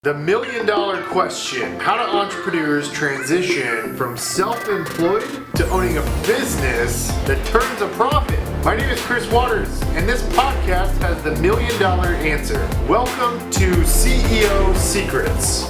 The million dollar question: how do entrepreneurs transition from self-employed to owning a business that turns a profit? My name is Chris Waters, and this podcast has the million dollar answer. Welcome to CEO Secrets.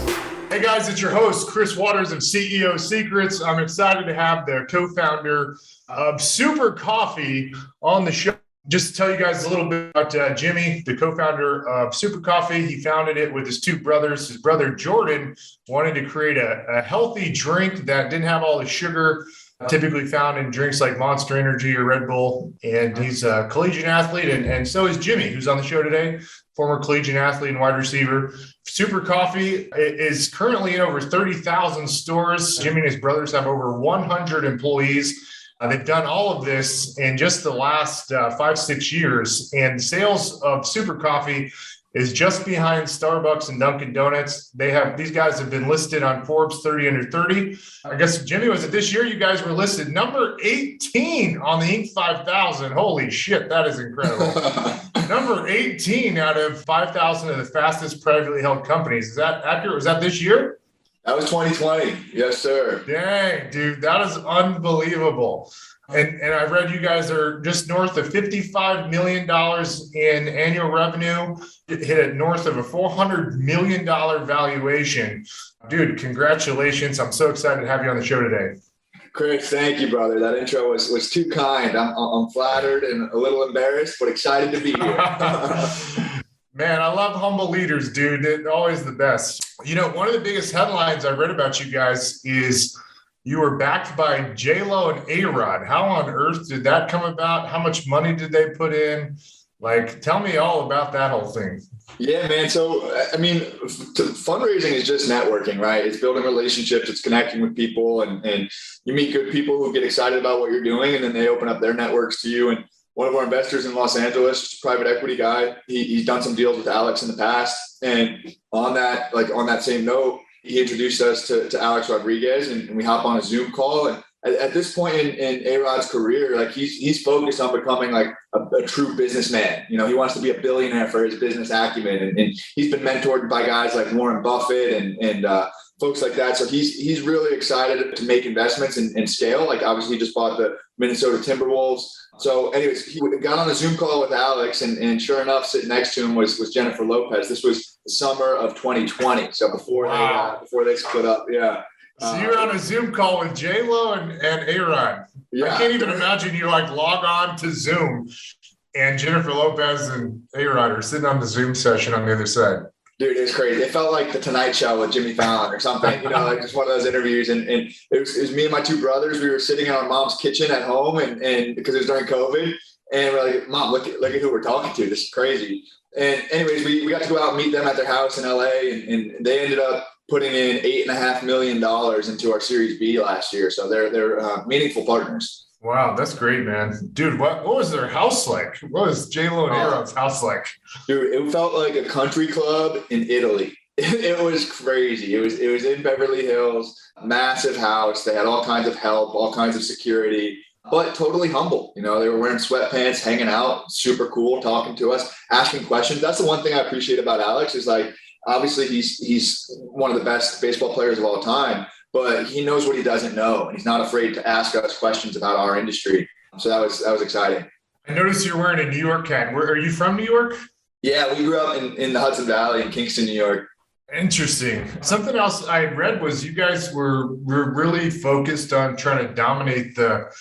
Hey guys, it's your host, Chris Waters of CEO Secrets. I'm excited to have the co-founder of Super Coffee on the show. Just to tell you guys a little bit about Jimmy, the co-founder of Super Coffee. He founded it with his two brothers. His brother Jordan wanted to create a healthy drink that didn't have all the sugar typically found in drinks like Monster Energy or Red Bull. And he's a collegiate athlete, and so is Jimmy, who's on the show today, former collegiate athlete and wide receiver. Super Coffee is currently in over 30,000 stores. Jimmy and his brothers have over 100 employees. They've done all of this in just the last 5-6 years, and sales of Super Coffee is just behind Starbucks and Dunkin' Donuts. These guys have been listed on Forbes 30 under 30. I guess, Jimmy, was it this year you guys were listed number 18 on the Inc. 5000? Holy shit, that is incredible. Number 18 out of 5,000 of the fastest privately held companies. Is that accurate? Was that this year? That was 2020. Yes, sir. Dang, dude, that is unbelievable. And I read you guys are just north of $55 million in annual revenue. It hit it north of a $400 million valuation. Dude, congratulations. I'm so excited to have you on the show today. Chris, thank you, brother. That intro was too kind. I'm flattered and a little embarrassed, but excited to be here. Man, I love humble leaders, dude. They're always the best. You know, one of the biggest headlines I read about you guys is you were backed by J-Lo and A-Rod. How on earth did that come about? How much money did they put in? Like, tell me all about that whole thing. Yeah, man. So, I mean, fundraising is just networking, right? It's building relationships. It's connecting with people, and you meet good people who get excited about what you're doing, and then they open up their networks to you. And one of our investors in Los Angeles, private equity guy, he's done some deals with Alex in the past. And on that same note, he introduced us to Alex Rodriguez, and we hop on a Zoom call. And at this point in A-Rod's career, like he's focused on becoming like a true businessman. You know, he wants to be a billionaire for his business acumen. And he's been mentored by guys like Warren Buffett and folks like that. So he's really excited to make investments and scale. Like obviously he just bought the Minnesota Timberwolves. So anyways, he got on a Zoom call with Alex, and sure enough, sitting next to him was Jennifer Lopez. This was the summer of 2020. So before they split up. Yeah. So you're on a Zoom call with J-Lo and A-Rod. Yeah. I can't even imagine you like log on to Zoom and Jennifer Lopez and A-Rod are sitting on the Zoom session on the other side. Dude, it was crazy. It felt like the Tonight Show with Jimmy Fallon or something, you know, like just one of those interviews. And it was me and my two brothers. We were sitting in our mom's kitchen at home, and because it was during COVID, and we're like, Mom, look at who we're talking to. This is crazy. And anyways, we got to go out and meet them at their house in LA, and they ended up putting in $8.5 million into our Series B last year. So they're meaningful partners. Wow, that's great, man. Dude, what was their house like? What was J-Lo and A-Rod's house like? Dude, it felt like a country club in Italy. It was crazy. It was in Beverly Hills, massive house. They had all kinds of help, all kinds of security, but totally humble. You know, they were wearing sweatpants, hanging out, super cool, talking to us, asking questions. That's the one thing I appreciate about Alex is like, obviously he's one of the best baseball players of all time, but he knows what he doesn't know, and he's not afraid to ask us questions about our industry. So that was exciting. I noticed you're wearing a New York hat. Are you from New York? Yeah, we grew up in the Hudson Valley in Kingston, New York. Interesting. Something else I read was you guys were really focused on trying to dominate the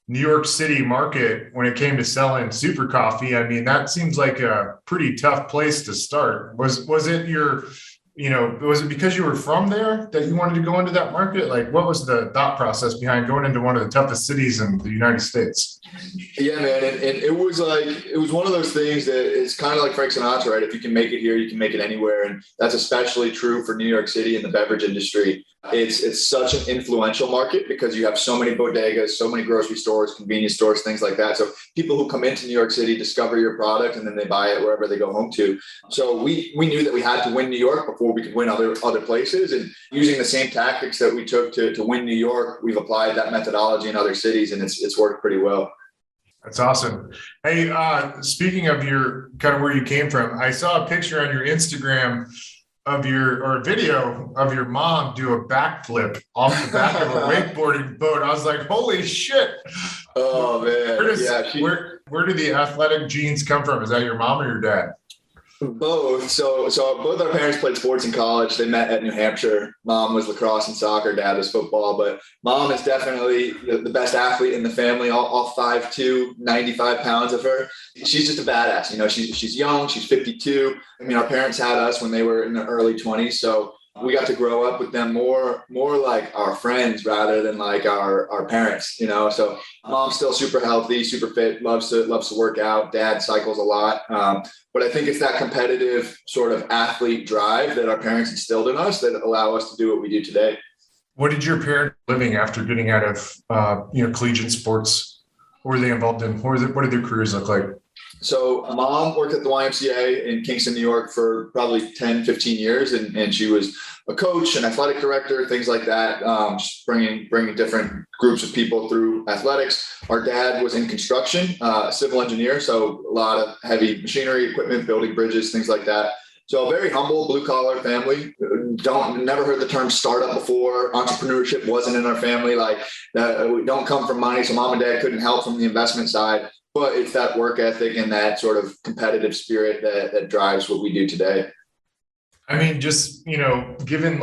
New York City market when it came to selling Super Coffee. I mean, that seems like a pretty tough place to start. Was it because you were from there that you wanted to go into that market? Like, what was the thought process behind going into one of the toughest cities in the United States? Yeah, man. And it was one of those things that it's kind of like Frank Sinatra, right? If you can make it here, you can make it anywhere. And that's especially true for New York City and the beverage industry. It's such an influential market because you have so many bodegas, so many grocery stores, convenience stores, things like that. So people who come into New York City discover your product and then they buy it wherever they go home to. So we knew that we had to win New York before we could win other places. And using the same tactics that we took to win New York, we've applied that methodology in other cities, and it's worked pretty well. That's awesome. Hey, speaking of your kind of where you came from, I saw a picture on your Instagram a video of your mom do a backflip off the back of a wakeboarding boat. I was like, holy shit. Oh man. Where do the athletic genes come from? Is that your mom or your dad? Both. So both our parents played sports in college. They met at New Hampshire. Mom was lacrosse and soccer. Dad was football. But mom is definitely the best athlete in the family. All 5'2", 95 pounds of her. She's just a badass. You know, she's young. She's 52. I mean, our parents had us when they were in their early 20s. So we got to grow up with them more like our friends rather than like our parents, you know. So mom's still super healthy, super fit, loves to work out. Dad cycles a lot. But I think it's that competitive sort of athlete drive that our parents instilled in us that allow us to do what we do today. What did your parents living after getting out of collegiate sports? What were they involved in? What did their careers look like? So mom worked at the YMCA in Kingston, New York for probably 10, 15 years. And she was a coach, an athletic director, things like that, bringing different groups of people through athletics. Our dad was in construction, civil engineer. So a lot of heavy machinery, equipment, building bridges, things like that. So a very humble blue collar family. Never heard the term startup before. Entrepreneurship wasn't in our family. We don't come from money. So mom and dad couldn't help from the investment side. But it's that work ethic and that sort of competitive spirit that drives what we do today. I mean, just, given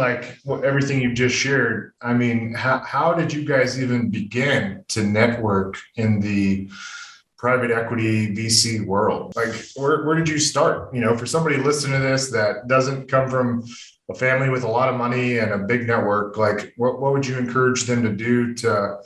everything you've just shared, I mean, how did you guys even begin to network in the private equity VC world? Like, where did you start? For somebody listening to this that doesn't come from a family with a lot of money and a big network, like what would you encourage them to do to,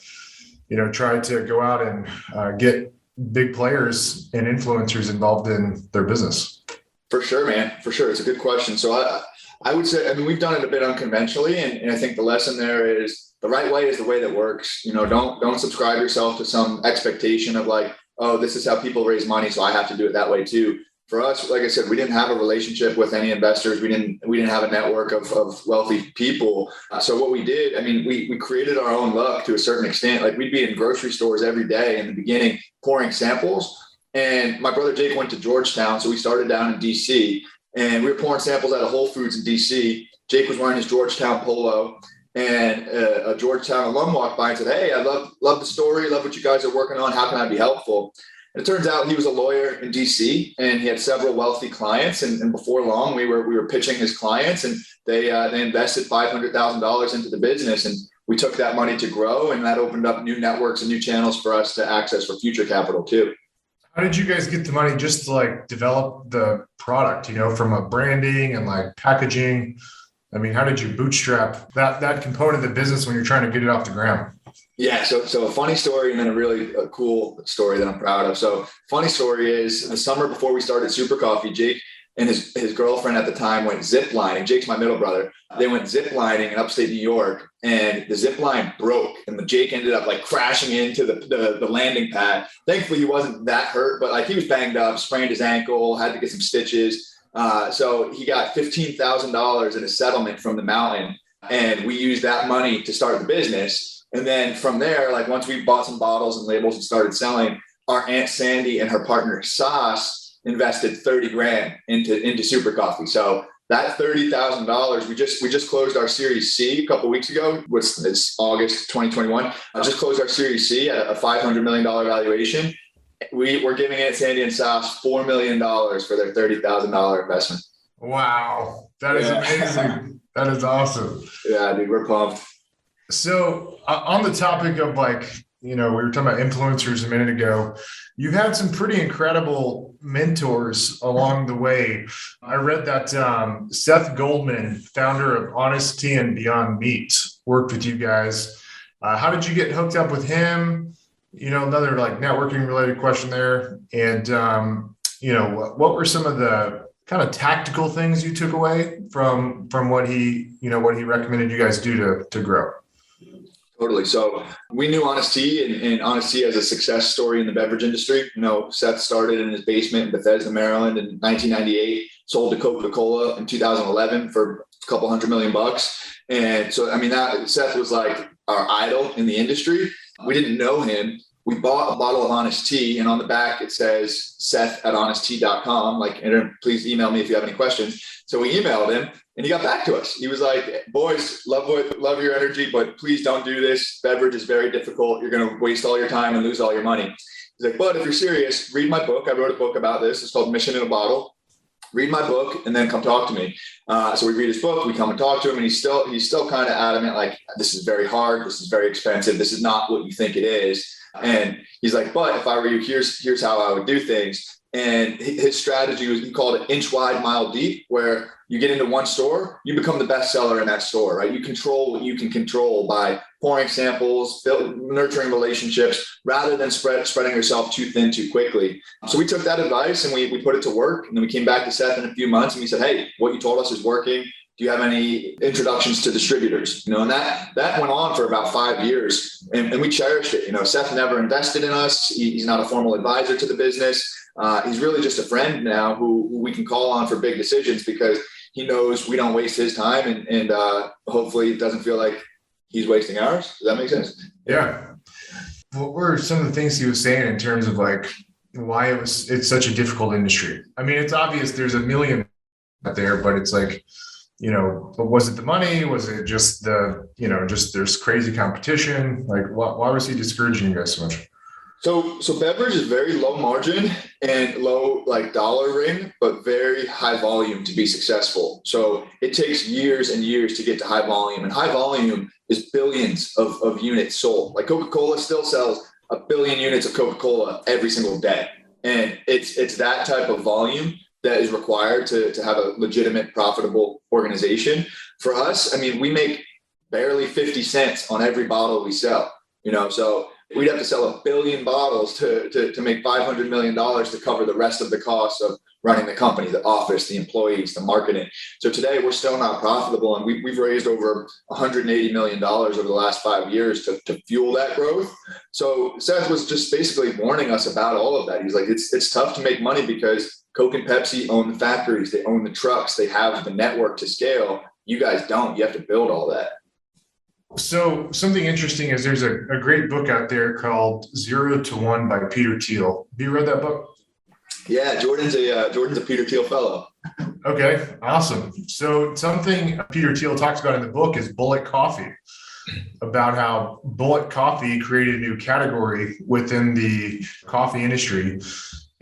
try to go out and get big players and influencers involved in their business? For sure, man. For sure. It's a good question. So I would say, we've done it a bit unconventionally. And I think the lesson there is the right way is the way that works. Don't subscribe yourself to some expectation of like, oh, this is how people raise money, so I have to do it that way too. For us, like I said, we didn't have a relationship with any investors. We didn't have a network of wealthy people. So what we did, we created our own luck to a certain extent. Like we'd be in grocery stores every day in the beginning, pouring samples. And my brother Jake went to Georgetown, so we started down in DC, and we were pouring samples out of Whole Foods in DC. Jake was wearing his Georgetown polo, and a Georgetown alum walked by and said, "Hey, I love the story, love what you guys are working on. How can I be helpful?" And it turns out he was a lawyer in DC, and he had several wealthy clients. And before long, we were pitching his clients, and they invested $500,000 into the business, and we took that money to grow, and that opened up new networks and new channels for us to access for future capital too. How did you guys get the money just to develop the product, from a branding and packaging? How did you bootstrap that component of the business when you're trying to get it off the ground? Yeah. So a funny story and then a really cool story that I'm proud of. So funny story is the summer before we started Super Coffee, Jake and his girlfriend at the time went zip lining. Jake's my middle brother. They went zip lining in upstate New York, and the zip line broke, and Jake ended up crashing into the landing pad. Thankfully, he wasn't that hurt, but he was banged up, sprained his ankle, had to get some stitches. So he got $15,000 in a settlement from the mountain, and we used that money to start the business. And then from there, once we bought some bottles and labels and started selling, our Aunt Sandy and her partner Sauce invested $30,000 into Super Coffee. So that $30,000, we just closed our Series C a couple of weeks ago. It's August 2021. I just closed our Series C at a $500 million valuation. We're giving Aunt Sandy and Sauce $4 million for their $30,000 investment. Wow, that is amazing. That is awesome. Yeah, dude, we're pumped. So on the topic of we were talking about influencers a minute ago. You've had some pretty incredible mentors along the way. I read that Seth Goldman, founder of Honesty and Beyond Meat, worked with you guys. How did you get hooked up with him? Another networking related question there. And, what were some of the kind of tactical things you took away from what he recommended you guys do to grow? Totally. So we knew Honesty and Honesty as a success story in the beverage industry. Seth started in his basement in Bethesda, Maryland in 1998, sold to Coca-Cola in 2011 for a couple $100 million. And so, Seth was our idol in the industry. We didn't know him, we bought a bottle of Honest Tea, and on the back it says Seth@honesttea.com. Like, and please email me if you have any questions. So we emailed him, and he got back to us. He was like, boys, love your energy, but please don't do this. Beverage is very difficult. You're going to waste all your time and lose all your money. He's like, but if you're serious, read my book. I wrote a book about this. It's called Mission in a Bottle. Read my book and then come talk to me. So we read his book, we come and talk to him, and he's still kind of adamant, like, this is very hard. This is very expensive. This is not what you think it is. And he's like, but if I were you, here's how I would do things. And his strategy was, he called it inch wide, mile deep, where you get into one store, you become the best seller in that store, right? You control what you can control by pouring samples, nurturing relationships, rather than spreading yourself too thin too quickly. So we took that advice and we put it to work. And then we came back to Seth in a few months and we said, hey, what you told us is working. Do you have any introductions to distributors? And that went on for about 5 years, and we cherished it. Seth never invested in us. He's not a formal advisor to the business. He's really just a friend now who we can call on for big decisions, because he knows we don't waste his time, and hopefully it doesn't feel like he's wasting ours. Does that make sense? Yeah. What were some of the things he was saying in terms of like why it's such a difficult industry? I mean, it's obvious there's a million out there, but it's like, but was it the money? Was it just just there's crazy competition? Like, why was he discouraging you guys so much? So beverage is very low margin and low like dollar ring, but very high volume to be successful. So it takes years and years to get to high volume, and high volume is billions of units sold. Like Coca-Cola still sells 1 billion units of Coca-Cola every single day. And it's that type of volume that is required to have a legitimate, profitable organization. For us, I mean, we make barely 50 cents on every bottle we sell, so we'd have to sell 1 billion bottles to make $500 million to cover the rest of the costs of running the company, the office, the employees, the marketing. So today we're still not profitable, and we've raised over $180 million over the last 5 years to fuel that growth. So Seth was just basically warning us about all of that. He's like, it's tough to make money because Coke and Pepsi own the factories, they own the trucks, they have the network to scale. You guys don't. You have to build all that. So something interesting is there's a great book out there called 0 to 1 by Peter Thiel. Have you read that book? Yeah, Jordan's a Peter Thiel fellow. Okay, awesome. So something Peter Thiel talks about in the book is bullet coffee, about how bullet coffee created a new category within the coffee industry.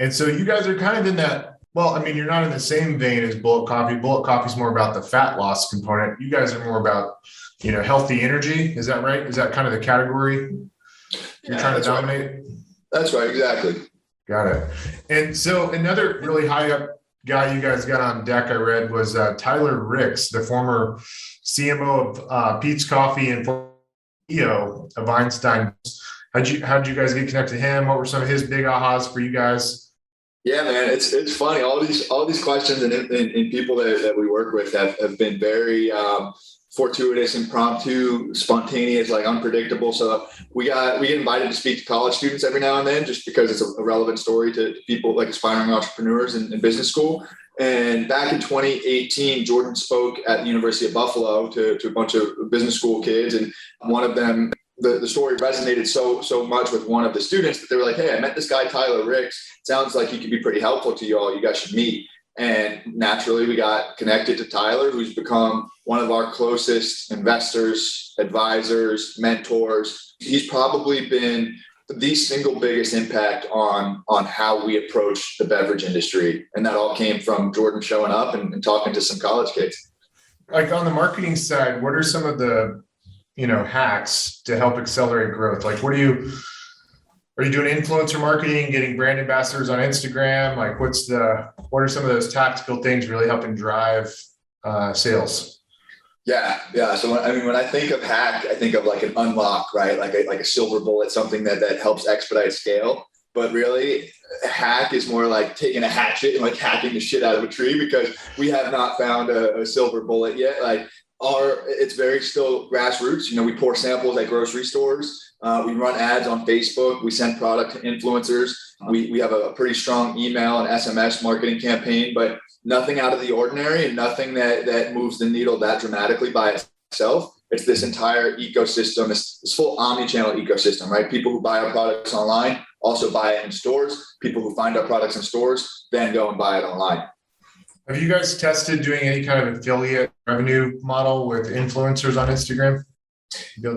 And so you guys are kind of in that, well, I mean, you're not in the same vein as bullet coffee. Bullet coffee is more about the fat loss component. You guys are more about, healthy energy. Is that right? Is that kind of the category you're trying to dominate? Right. That's right. Exactly. Got it. And so another really high up guy you guys got on deck, I read, was Tyler Ricks, the former CMO of Pete's Coffee and CEO of Einstein. How'd you guys get connected to him? What were some of his big ahas for you guys? Yeah, man, it's funny. All these questions and people that we work with have been very fortuitous, impromptu, spontaneous, like unpredictable. So we get invited to speak to college students every now and then, just because it's a relevant story to people like aspiring entrepreneurs in business school. And back in 2018, Jordan spoke at the University of Buffalo to a bunch of business school kids, and one of them, the story resonated so much with one of the students that they were like, hey, I met this guy, Tyler Ricks. Sounds like he could be pretty helpful to you all. You guys should meet. And naturally, we got connected to Tyler, who's become one of our closest investors, advisors, mentors. He's probably been the single biggest impact on how we approach the beverage industry. And that all came from Jordan showing up and talking to some college kids. Like on the marketing side, what are some of the hacks to help accelerate growth? Like, are you doing influencer marketing, getting brand ambassadors on Instagram? Like, what are some of those tactical things really helping drive sales? Yeah. So when I think of hack, I think of like an unlock, right? Like a silver bullet, something that helps expedite scale. But really, hack is more like taking a hatchet and like hacking the shit out of a tree, because we have not found a silver bullet yet. Like it's very still grassroots. We pour samples at grocery stores. We run ads on Facebook. We send product to influencers. We have a pretty strong email and SMS marketing campaign, but nothing out of the ordinary and nothing that moves the needle that dramatically by itself. It's this entire ecosystem, this full omni-channel ecosystem, right? People who buy our products online also buy it in stores. People who find our products in stores then go and buy it online. Have you guys tested doing any kind of affiliate revenue model with influencers on Instagram?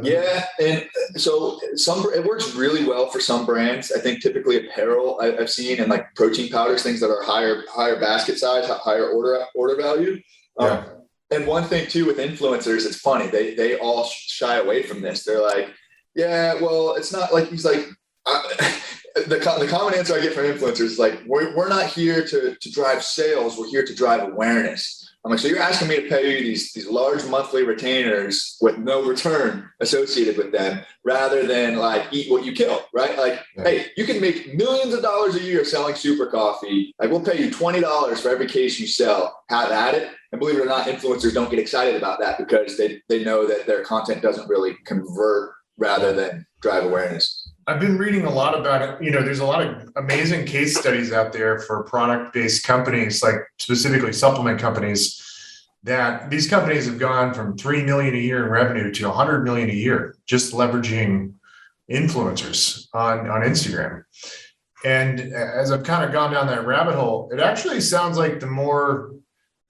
Yeah, and so it works really well for some brands. I think typically apparel I've seen, and like protein powders, things that are higher basket size, higher order value. Yeah. And one thing too with influencers, it's funny, they all shy away from this. They're like, yeah, well, it's not like he's like. The common answer I get from influencers is like, we're not here to drive sales. We're here to drive awareness. I'm like, so you're asking me to pay you these large monthly retainers with no return associated with them, rather than like eat what you kill, right? Like, hey, you can make millions of dollars a year selling super coffee. Like, we'll pay you $20 for every case you sell. Have at it. And believe it or not, influencers don't get excited about that because they know that their content doesn't really convert rather than drive awareness. I've been reading a lot about it. You know, there's a lot of amazing case studies out there for product-based companies, like specifically supplement companies, that these companies have gone from 3 million a year in revenue to 100 million a year, just leveraging influencers on Instagram. And as I've kind of gone down that rabbit hole, it actually sounds like the more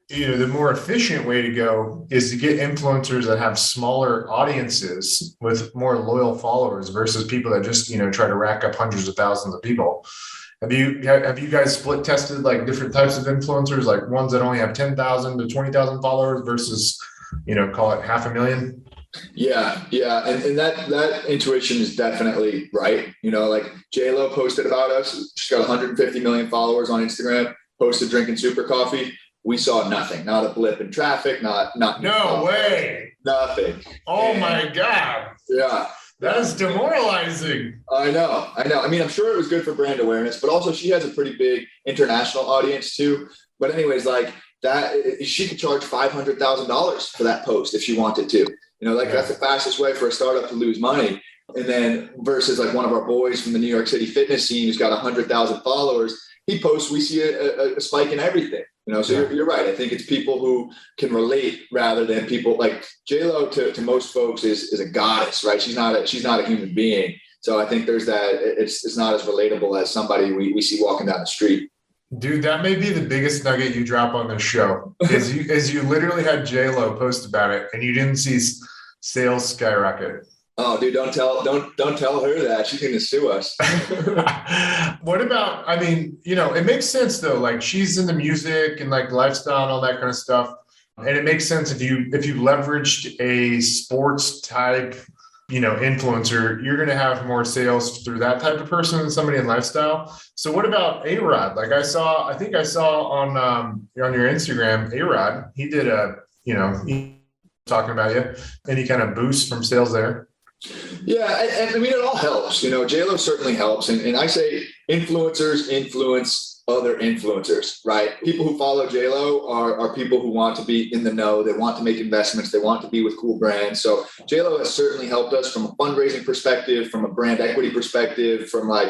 efficient way to go is to get influencers that have smaller audiences with more loyal followers versus people that just, try to rack up hundreds of thousands of people. Have you guys split tested like different types of influencers, like ones that only have 10,000 to 20,000 followers versus, call it 500,000? Yeah. And that intuition is definitely right. Like J-Lo posted about us. She's got 150 million followers on Instagram, posted drinking super coffee. We saw nothing, not a blip in traffic, not no way. Nothing. Oh my God. Yeah. That is demoralizing. I know. I mean, I'm sure it was good for brand awareness, but also she has a pretty big international audience too. But anyways, like that, she could charge $500,000 for that post if she wanted to. That's the fastest way for a startup to lose money. And then versus like one of our boys from the New York City fitness scene who's got 100,000 followers, he posts, we see a spike in everything. So you're right. I think it's people who can relate rather than people like J-Lo to most folks is a goddess, right? She's not a human being. So I think there's that. It's not as relatable as somebody we see walking down the street. Dude, that may be the biggest nugget you drop on this show is you literally had J-Lo post about it and you didn't see sales skyrocket. Oh, dude, don't tell her that. She's going to sue us. What about, it makes sense though. Like she's in the music and like lifestyle and all that kind of stuff. And it makes sense if you leveraged a sports type, influencer, you're going to have more sales through that type of person than somebody in lifestyle. So what about A-Rod? Like I think I saw on your Instagram, A-Rod, he did he talking about you, any kind of boost from sales there? Yeah, I mean, it all helps. J-Lo certainly helps. And I say influencers influence other influencers, right? People who follow J-Lo are people who want to be in the know. They want to make investments. They want to be with cool brands. So J-Lo has certainly helped us from a fundraising perspective, from a brand equity perspective, from like,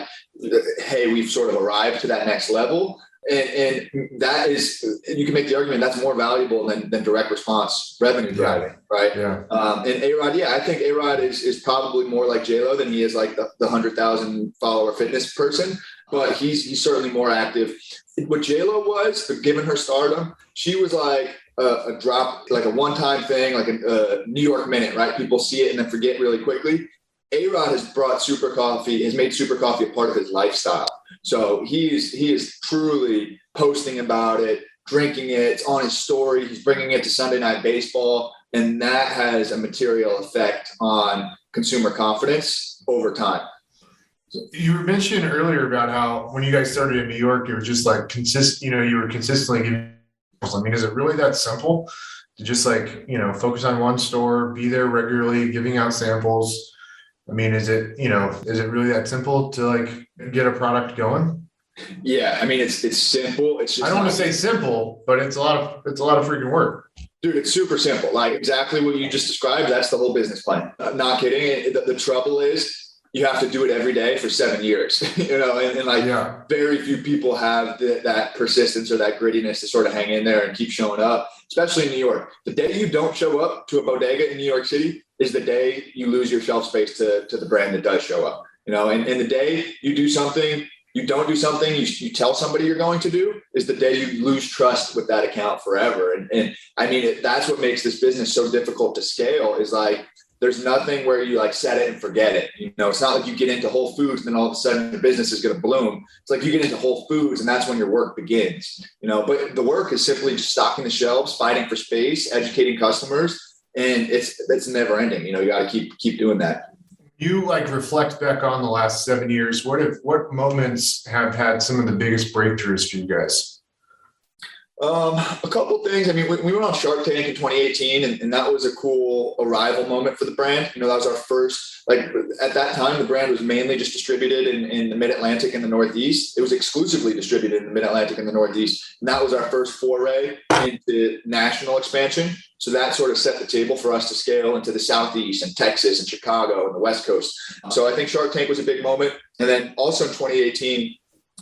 hey, we've sort of arrived to that next level. And that is, you can make the argument that's more valuable than direct response revenue driving, right? Yeah. And A-Rod, I think A-Rod is probably more like J-Lo than he is like the 100,000 follower fitness person, but he's certainly more active. What J-Lo was, given her stardom, she was like a drop, like a one-time thing, like a New York minute, right? People see it and then forget really quickly. A-Rod has made super coffee a part of his lifestyle. So he is truly posting about it, drinking it. It's on his story. He's bringing it to Sunday Night Baseball. And that has a material effect on consumer confidence over time. You were mentioning earlier about how when you guys started in New York, you were just like you were consistently giving. Is it really that simple to just like, focus on one store, be there regularly, giving out samples? Is it really that simple to like get a product going? Yeah. It's simple. It's just, I don't want to say simple, but it's a lot of freaking work. Dude, it's super simple. Like exactly what you just described. That's the whole business plan. I'm not kidding. The trouble is you have to do it every day for 7 years, very few people have that persistence or that grittiness to sort of hang in there and keep showing up, especially in New York. The day you don't show up to a bodega in New York City, is the day you lose your shelf space to the brand that does show up. And the day you do something, you don't do something you tell somebody you're going to do, is the day you lose trust with that account forever. And I mean, that's what makes this business so difficult to scale, is like, there's nothing where you like set it and forget it. It's not like you get into Whole Foods and then all of a sudden your business is going to bloom. It's like you get into Whole Foods and that's when your work begins, but the work is simply just stocking the shelves, fighting for space, educating customers. And it's never ending. You got to keep doing that. You like reflect back on the last 7 years. What moments have had some of the biggest breakthroughs for you guys? A couple things. I mean, we went on Shark Tank in 2018, and that was a cool arrival moment for the brand. That was our first, like at that time, the brand was mainly just distributed in the Mid-Atlantic and the Northeast. It was exclusively distributed in the Mid-Atlantic and the Northeast. And that was our first foray into national expansion. So that sort of set the table for us to scale into the Southeast and Texas and Chicago and the West Coast. So I think Shark Tank was a big moment. And then also in 2018,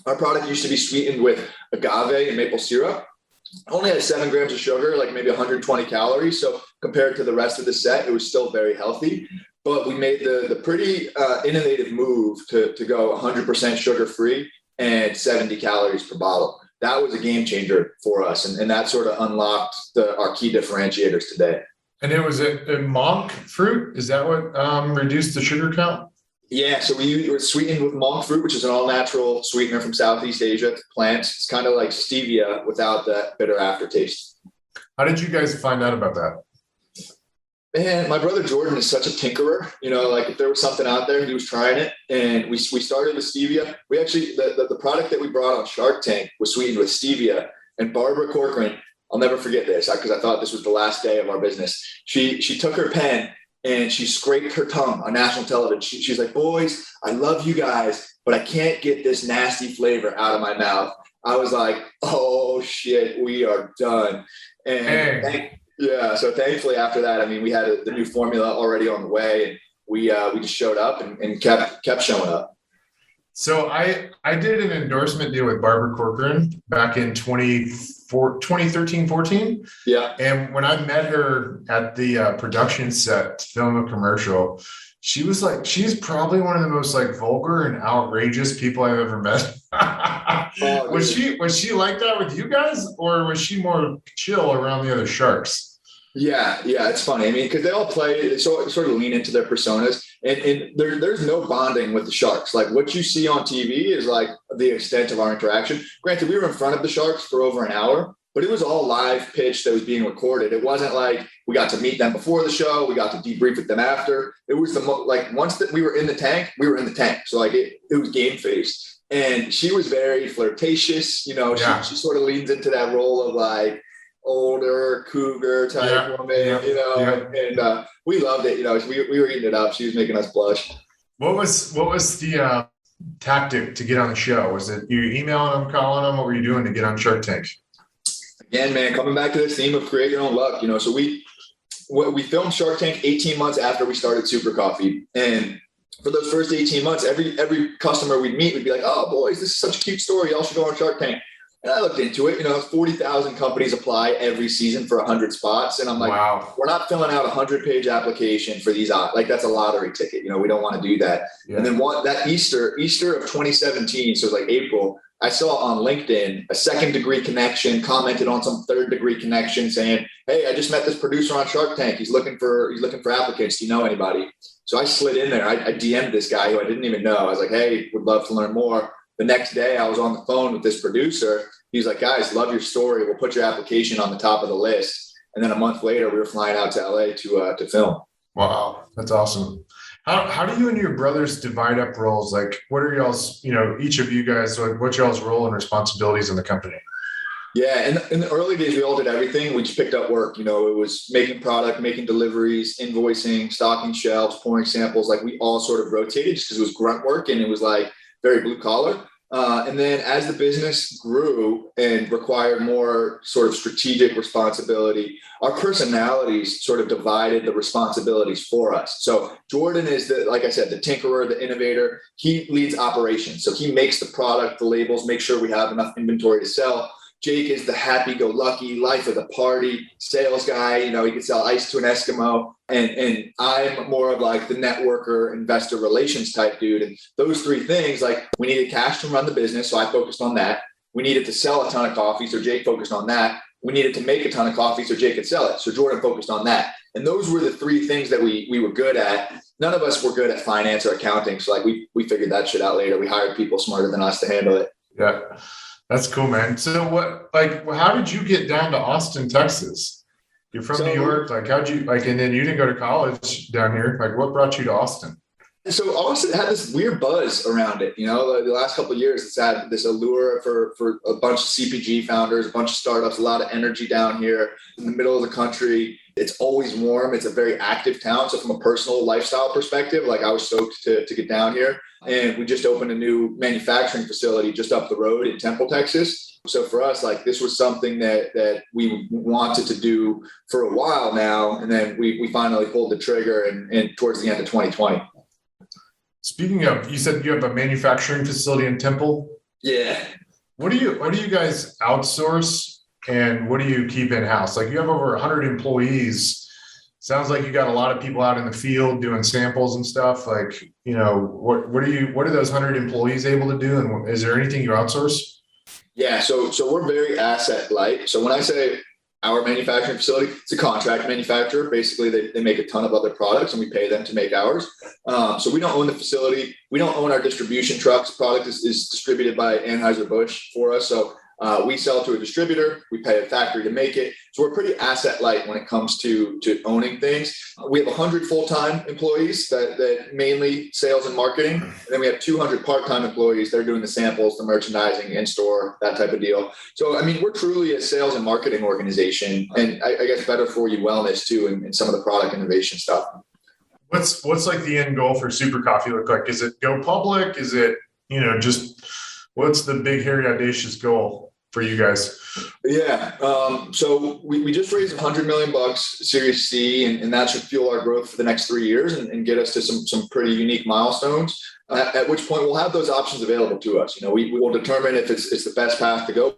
our product used to be sweetened with agave and maple syrup. Only had 7 grams of sugar, like maybe 120 calories. So compared to the rest of the set, it was still very healthy. But we made the pretty innovative move to go 100% sugar-free and 70 calories per bottle. That was a game changer for us. And that sort of unlocked our key differentiators today. And it was a monk fruit? Is that what reduced the sugar count? Yeah, so we were sweetened with monk fruit, which is an all-natural sweetener from Southeast Asia, plants. It's kind of like stevia without that bitter aftertaste. How did you guys find out about that? Man, my brother Jordan is such a tinkerer. Like if there was something out there, he was trying it. And we started with stevia. We actually, the product that we brought on Shark Tank was sweetened with stevia. And Barbara Corcoran, I'll never forget this because I thought this was the last day of our business. She took her pen and she scraped her tongue on national television. She's like, "Boys, I love you guys, but I can't get this nasty flavor out of my mouth." I was like, "Oh shit, we are done." And so thankfully after that, I mean, we had the new formula already on the way, and we just showed up and kept showing up. So I did an endorsement deal with Barbara Corcoran back in 2013, 14. Yeah. And when I met her at the production set to film a commercial, she was like, she's probably one of the most like vulgar and outrageous people I've ever met. Was she like that with you guys, or was she more chill around the other sharks? Yeah, it's funny. I mean, because they all play, they sort of lean into their personas, and there's no bonding with the sharks. Like what you see on TV is like the extent of our interaction. Granted, we were in front of the sharks for over an hour, but it was all live pitch that was being recorded. It wasn't like we got to meet them before the show, we got to debrief with them after. It was once that we were in the tank, we were in the tank. So like it was game faced, and she was very flirtatious. She sort of leans into that role of like older cougar type woman, and we loved it. We were eating it up. She was making us blush. What was the tactic to get on the show? Was it you emailing them, calling them? What were you doing to get on Shark Tank? Again, man, coming back to this theme of create your own luck. So we filmed Shark Tank 18 months after we started Super Coffee, and for those first 18 months, every customer we'd meet would be like, "Oh, boys, this is such a cute story. Y'all should go on Shark Tank." And I looked into it, 40,000 companies apply every season for 100 spots. And I'm like, wow, we're not filling out a 100-page application for these. Like that's a lottery ticket. We don't want to do that. Yeah. And then that Easter of 2017, so it was like April, I saw on LinkedIn a second-degree connection commented on some third-degree connection saying, "Hey, I just met this producer on Shark Tank. He's looking for applicants. Do you know anybody?" So I slid in there. I DM'd this guy who I didn't even know. I was like, "Hey, would love to learn more." The next day I was on the phone with this producer. He's like, "Guys, love your story. We'll put your application on the top of the list." And then a month later, we were flying out to LA to film. Wow. That's awesome. How do you and your brothers divide up roles? Like what are y'all's, each of you guys, like what's y'all's role and responsibilities in the company? Yeah. In the early days, we all did everything. We just picked up work. It was making product, making deliveries, invoicing, stocking shelves, pouring samples. Like we all sort of rotated just because it was grunt work and it was like very blue collar. And then as the business grew and required more sort of strategic responsibility, our personalities sort of divided the responsibilities for us. So Jordan is like I said, the tinkerer, the innovator. He leads operations. So he makes the product, the labels, make sure we have enough inventory to sell. Jake is the happy-go-lucky, life of the party sales guy. You know, he can sell ice to an Eskimo. And I'm more of like the networker, investor relations type dude. And those three things, like we needed cash to run the business. So I focused on that. We needed to sell a ton of coffee. So Jake focused on that. We needed to make a ton of coffee so Jake could sell it. So Jordan focused on that. And those were the three things that we were good at. None of us were good at finance or accounting. So like we figured that shit out later. We hired people smarter than us to handle it. Yeah. That's cool, man. So how did you get down to Austin, Texas? You're from New York. Like, how'd you and then you didn't go to college down here. Like, what brought you to Austin? So Austin had this weird buzz around it. You know, the last couple of years, it's had this allure for a bunch of CPG founders, a bunch of startups, a lot of energy down here in the middle of the country. It's always warm. It's a very active town. So from a personal lifestyle perspective, like I was stoked to get down here. And we just opened a new manufacturing facility just up the road in Temple, Texas. So for us, like this was something that we wanted to do for a while now. And then we finally pulled the trigger and towards the end of 2020. Speaking of, you said you have a manufacturing facility in Temple. Yeah. What do you guys outsource and what do you keep in house? Like you have over 100 employees. Sounds like you got a lot of people out in the field doing samples and stuff. Like, you know, what are those 100 employees able to do? And is there anything you outsource? Yeah. So we're very asset light. So when I say our manufacturing facility, it's a contract manufacturer. Basically, they make a ton of other products and we pay them to make ours. So we don't own the facility. We don't own our distribution trucks. Product is distributed by Anheuser-Busch for us. So we sell to a distributor. We pay a factory to make it. So we're pretty asset light when it comes to owning things. We have 100 full-time employees that mainly sales and marketing. And then we have 200 part-time employees that are doing the samples, the merchandising, in-store, that type of deal. So, I mean, we're truly a sales and marketing organization. And I guess better for you wellness too, and some of the product innovation stuff. What's like the end goal for Super Coffee look like? Is it go public? Is it, just what's the big, hairy, audacious goal for you guys? Yeah. So we just raised $100 million Series C, and that should fuel our growth for the next 3 years and get us to some pretty unique milestones. At which point we'll have those options available to us. We will determine if it's the best path to go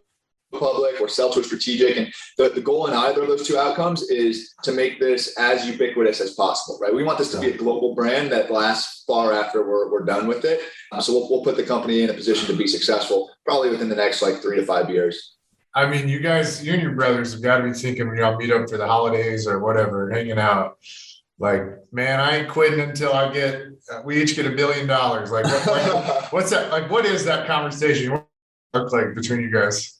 public or sell to a strategic. And the goal in either of those two outcomes is to make this as ubiquitous as possible, right? We want this to be a global brand that lasts far after we're done with it. So we'll put the company in a position to be successful probably within the next 3 to 5 years. I mean, you and your brothers have got to be thinking when y'all meet up for the holidays or whatever, hanging out. Like, man, I ain't quitting until we each get $1 billion. Like, what's that? Like, what is that conversation look like between you guys?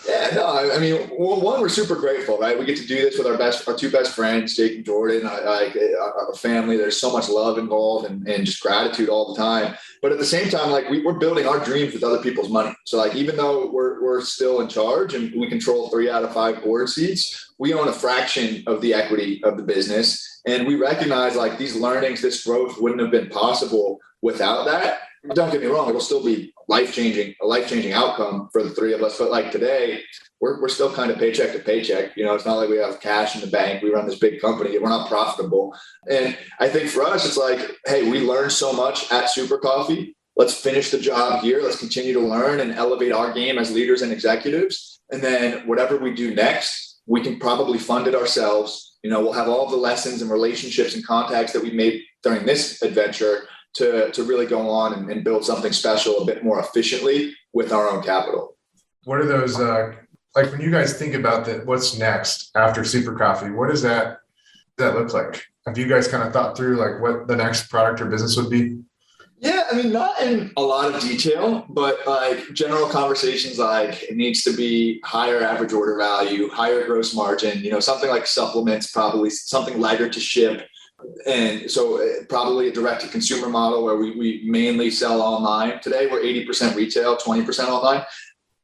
Yeah, no, I mean, well, one, we're super grateful, right? We get to do this with our two best friends, Jake and Jordan, our family. There's so much love involved and just gratitude all the time. But at the same time, we're building our dreams with other people's money. So even though we're still in charge and we control 3 out of 5 board seats, we own a fraction of the equity of the business. And we recognize these learnings, this growth wouldn't have been possible without that. Don't get me wrong, it will still be a life-changing outcome for the 3 of us. But today, we're still kind of paycheck to paycheck. It's not like we have cash in the bank. We run this big company. We're not profitable. And I think for us, it's hey, we learned so much at Super Coffee. Let's finish the job here. Let's continue to learn and elevate our game as leaders and executives. And then whatever we do next, we can probably fund it ourselves. We'll have all the lessons and relationships and contacts that we made during this adventure to really go on and build something special a bit more efficiently with our own capital. What are those, when you guys think about that, what's next after Super Coffee, what does that look like? Have you guys kind of thought through what the next product or business would be? Yeah, I mean, not in a lot of detail, but general conversations it needs to be higher average order value, higher gross margin, something like supplements, probably something lighter to ship. And so probably a direct to consumer model where we mainly sell online. Today, we're 80% retail, 20% online.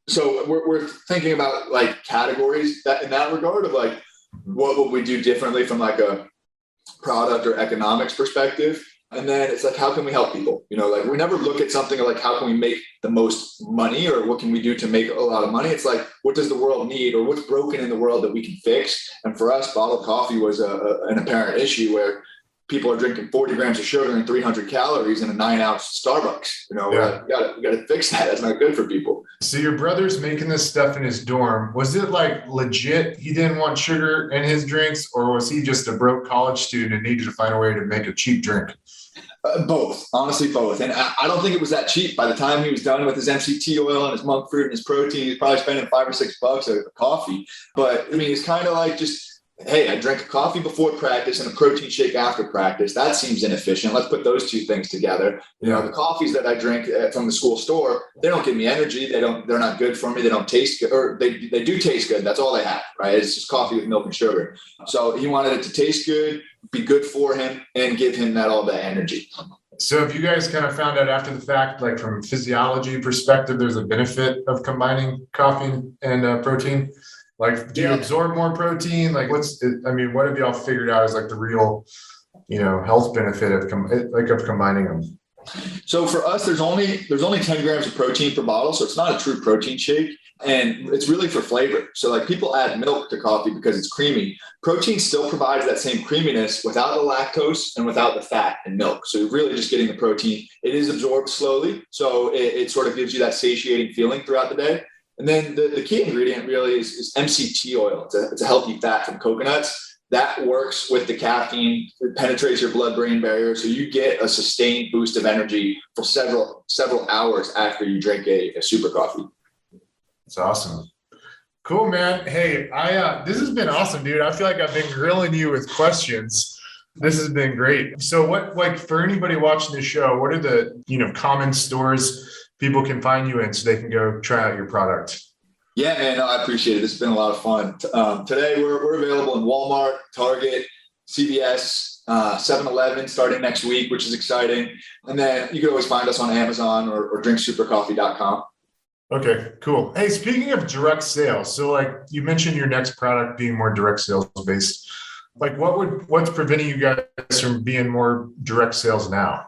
So we're thinking about categories that in that regard of what would we do differently from a product or economics perspective. And then it's how can we help people? We never look at something how can we make the most money or what can we do to make a lot of money? It's what does the world need or what's broken in the world that we can fix? And for us, bottled coffee was an apparent issue where people are drinking 40 grams of sugar and 300 calories in a 9-ounce Starbucks. We got to fix that. That's not good for people. So your brother's making this stuff in his dorm. Was it like legit? He didn't want sugar in his drinks, or was he just a broke college student and needed to find a way to make a cheap drink? Both, honestly, both. And I don't think it was that cheap. By the time he was done with his MCT oil and his monk fruit and his protein, he was probably spending $5 or $6 a coffee. But I mean, it's kind of like just, hey, I drank a coffee before practice and a protein shake after practice. That seems inefficient. Let's put those two things together. You know, the coffees that I drink from the school store, they don't give me energy. They're not good for me. They don't taste good, or they do taste good. That's all they have, right? It's just coffee with milk and sugar. So he wanted it to taste good, be good for him, and give him all that energy. So if you guys kind of found out after the fact, like from a physiology perspective, there's a benefit of combining coffee and protein? Like, do you absorb more protein? Like, what have y'all figured out is like the real, health benefit of combining them? So for us, there's only 10 grams of protein per bottle. So it's not a true protein shake, and it's really for flavor. So like people add milk to coffee because it's creamy. Protein still provides that same creaminess without the lactose and without the fat in milk. So you're really just getting the protein. It is absorbed slowly. So it sort of gives you that satiating feeling throughout the day. And then the key ingredient really is MCT oil. It's a healthy fat from coconuts that works with the caffeine. It penetrates your blood-brain barrier, so you get a sustained boost of energy for several hours after you drink a super coffee. That's awesome. Cool, man. Hey, this has been awesome, dude. I feel like I've been grilling you with questions. This has been great. So what, like for anybody watching the show, what are the, common stores people can find you in so they can go try out your product? Yeah, man, I appreciate it. This has been a lot of fun. Today we're available in Walmart, Target, CVS, 7-Eleven starting next week, which is exciting. And then you can always find us on Amazon or drinksupercoffee.com. Okay, cool. Hey, speaking of direct sales, so like you mentioned your next product being more direct sales based. Like what's preventing you guys from being more direct sales now?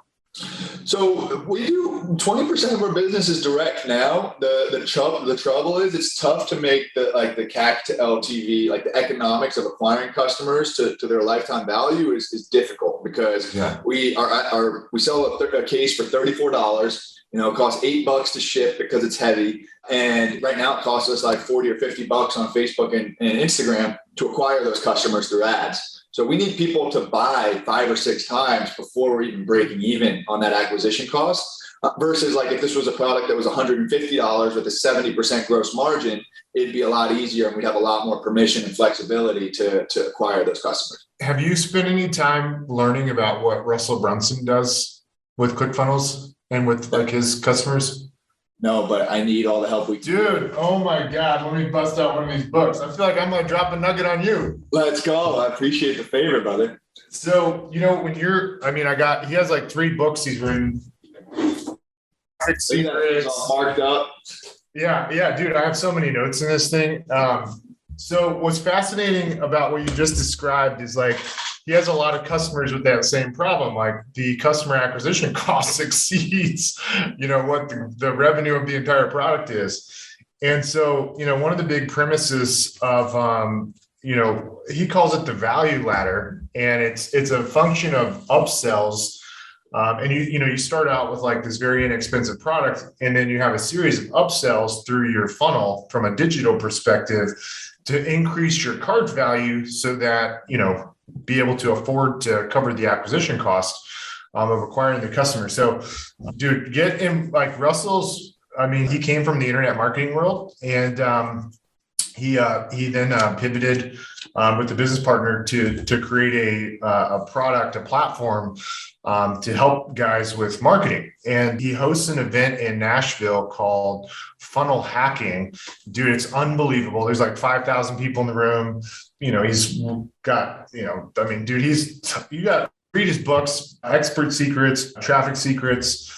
So we do 20% of our business is direct now. The trouble is it's tough to make the CAC to LTV, like the economics of acquiring customers to their lifetime value is difficult because we sell a case for $34. It costs $8 to ship because it's heavy. And right now it costs us like $40 or $50 on Facebook and Instagram to acquire those customers through ads. So we need people to buy 5 or 6 times before we're even breaking even on that acquisition cost. Versus like if this was a product that was $150 with a 70% gross margin, it'd be a lot easier and we'd have a lot more permission and flexibility to acquire those customers. Have you spent any time learning about what Russell Brunson does with ClickFunnels and with like his customers? No, but I need all the help we can. Dude, oh my God, let me bust out one of these books. I feel like I'm going to drop a nugget on you. Let's go. I appreciate the favor, brother. So, he has like 3 books he's written. 6 Secrets. All marked up. Yeah, dude, I have so many notes in this thing. So what's fascinating about what you just described is like, he has a lot of customers with that same problem. Like the customer acquisition cost exceeds, what the revenue of the entire product is. And so, one of the big premises of, he calls it the value ladder, and it's a function of upsells. And you start out with like this very inexpensive product, and then you have a series of upsells through your funnel from a digital perspective to increase your cart value so that, be able to afford to cover the acquisition cost of acquiring the customer. So, dude, get in like Russell's. He came from the internet marketing world, and he then pivoted with a business partner to create a product, a platform to help guys with marketing. And he hosts an event in Nashville called Funnel Hacking. Dude, it's unbelievable. There's like 5,000 people in the room. He's got, you got read his books, Expert Secrets, Traffic Secrets,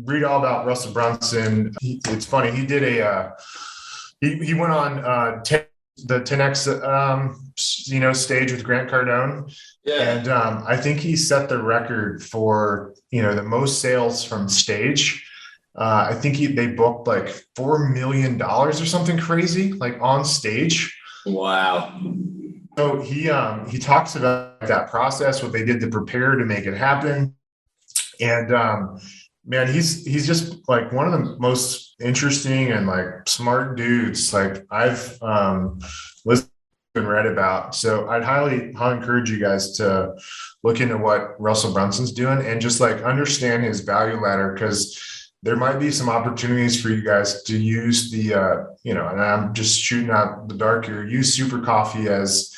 read all about Russell Brunson. It's funny. He did he went on the 10X, stage with Grant Cardone. Yeah. And I think he set the record for, the most sales from stage. I think they booked like $4 million or something crazy, like on stage. Wow. So he talks about that process, what they did to prepare to make it happen. And man, he's just like one of the most interesting and like smart dudes like I've listened and read about. So I'd highly encourage you guys to look into what Russell Brunson's doing and just like understand his value ladder, because there might be some opportunities for you guys to use the, and I'm just shooting out the dark here, use Super Coffee as,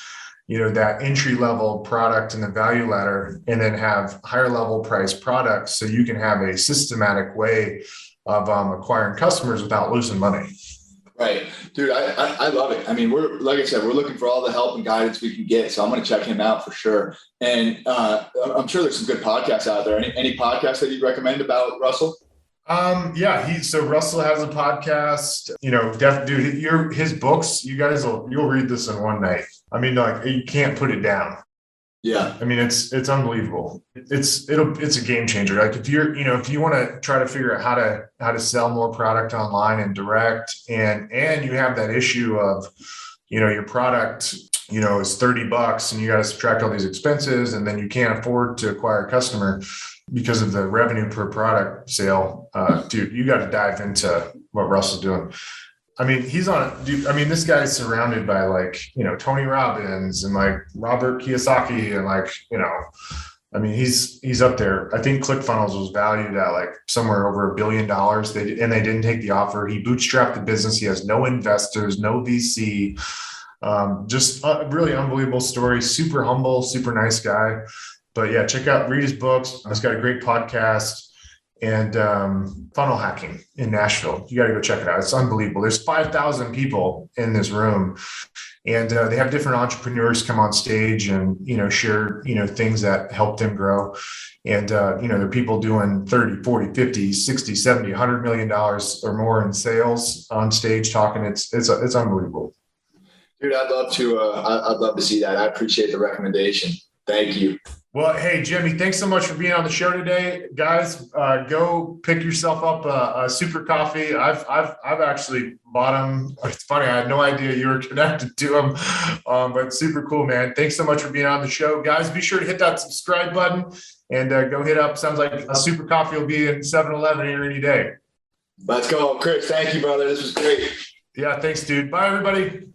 that entry level product in the value ladder, and then have higher level price products so you can have a systematic way of acquiring customers without losing money. Right. Dude, I love it. I mean, like I said, we're looking for all the help and guidance we can get. So I'm going to check him out for sure. And I'm sure there's some good podcasts out there. Any podcasts that you'd recommend about Russell? So Russell has a podcast, dude, his books, you'll read this in one night. I mean, like, you can't put it down. Yeah. I mean, it's unbelievable. It's a game changer. Like if you want to try to figure out how to sell more product online and direct, and you have that issue of, your product, is $30 and you got to subtract all these expenses, and then you can't afford to acquire a customer because of the revenue per product sale. Dude, you got to dive into what Russell's doing. I mean, this guy's surrounded by like, Tony Robbins and like Robert Kiyosaki and like, he's up there. I think ClickFunnels was valued at like somewhere over $1 billion. They didn't take the offer. He bootstrapped the business. He has no investors, no VC. Just a really unbelievable story. Super humble, super nice guy. But yeah, read his books. He's got a great podcast. And funnel hacking in Nashville. You got to go check it out. It's unbelievable. There's 5,000 people in this room, and they have different entrepreneurs come on stage and, share, things that help them grow. And, there are people doing 30, 40, 50, 60, 70, $100 million or more in sales on stage talking. It's unbelievable. Dude, I'd love to see that. I appreciate the recommendation. Thank you. Well, hey, Jimmy, thanks so much for being on the show today. Guys, go pick yourself up a Super Coffee. I've actually bought them. It's funny, I had no idea you were connected to them, but super cool, man. Thanks so much for being on the show. Guys, be sure to hit that subscribe button and go hit up. Sounds like a Super Coffee will be in 7-Eleven here any day. Let's go. Chris, thank you, brother. This was great. Yeah, thanks, dude. Bye, everybody.